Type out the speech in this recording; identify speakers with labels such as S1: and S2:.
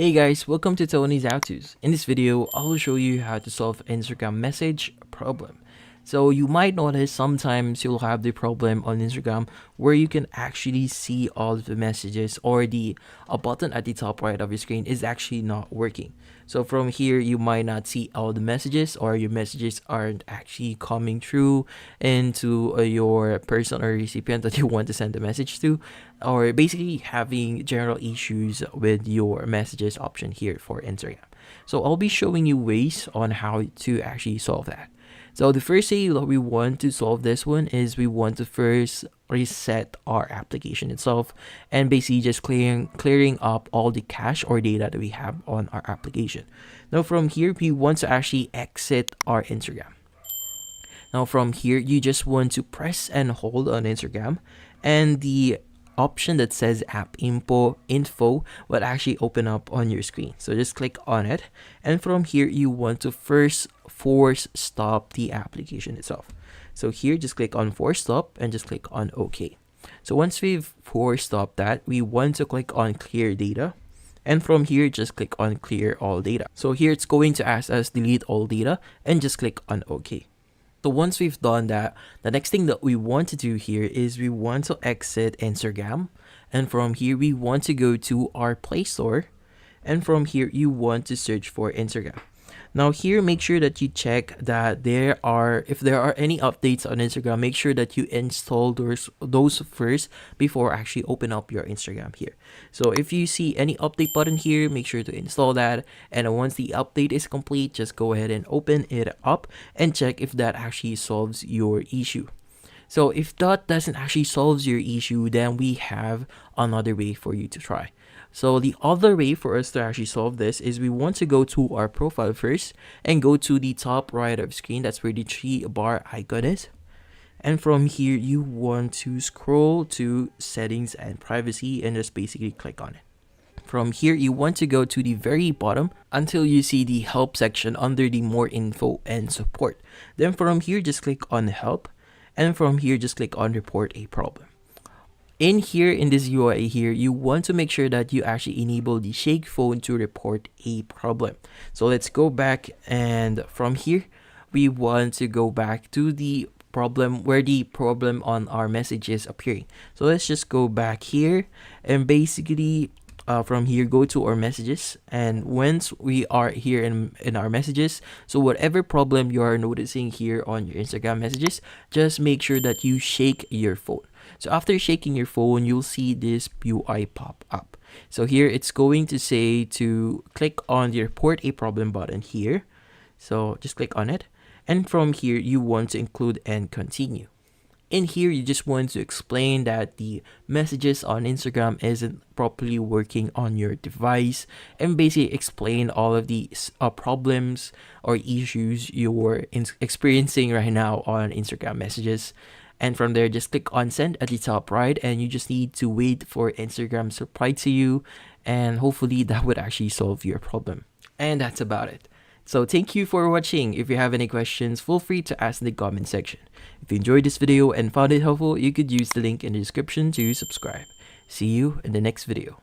S1: Hey guys, welcome to Tony's How-Tos. In this video, I'll show you how to solve Instagram message problem. So you might notice sometimes you'll have the problem on Instagram where you can actually see all of the messages, or the a button at the top right of your screen is actually not working. So from here, you might not see all the messages, or your messages aren't actually coming through into your person or recipient that you want to send the message to, or basically having general issues with your messages option here for Instagram. So I'll be showing you ways on how to actually solve that. So the first way that we want to solve this one is we want to first reset our application itself, and basically just clearing up all the cache or data that we have on our application. Now from here, we want to actually exit our Instagram. Now from here, you just want to press and hold on Instagram, and the option that says app info will actually open up on your screen. So just click on it, and from here you want to first force stop the application itself. So here, just click on force stop and just click on OK. So once we've force stopped that, we want to click on clear data, and from here just click on clear all data. So here it's going to ask us delete all data, and just click on OK. So once we've done that, the next thing that we want to do here is we want to exit Instagram, and from here we want to go to our Play Store, and from here you want to search for Instagram. Now here, make sure that you check that if there are any updates on Instagram, make sure that you install those first before actually open up your Instagram here. So if you see any update button here, make sure to install that, and once the update is complete, just go ahead and open it up and check if that actually solves your issue. So if that doesn't actually solve your issue, then we have another way for you to try. So the other way for us to actually solve this is we want to go to our profile first and go to the top right of screen. That's where the 3-bar icon is. And from here, you want to scroll to settings and privacy and just basically click on it. From here, you want to go to the very bottom until you see the help section under the more info and support. Then from here, just click on help. And from here, just click on report a problem. In here, in this UI here, you want to make sure that you actually enable the shake phone to report a problem. So let's go back, and from here, we want to go back to the problem where the problem on our message is appearing. So let's just go back here, and basically from here, go to our messages, and once we are here in our messages, so whatever problem you are noticing here on your Instagram messages, just make sure that you shake your phone. So after shaking your phone, you'll see this UI pop up. So here it's going to say to click on the report a problem button here. So just click on it, and from here you want to include and continue. In here, you just want to explain that the messages on Instagram isn't properly working on your device, and basically explain all of the problems or issues you're experiencing right now on Instagram messages. And from there, just click on send at the top right, and you just need to wait for Instagram to reply to you, and hopefully that would actually solve your problem. And that's about it. So thank you for watching. If you have any questions, feel free to ask in the comment section. If you enjoyed this video and found it helpful, you could use the link in the description to subscribe. See you in the next video.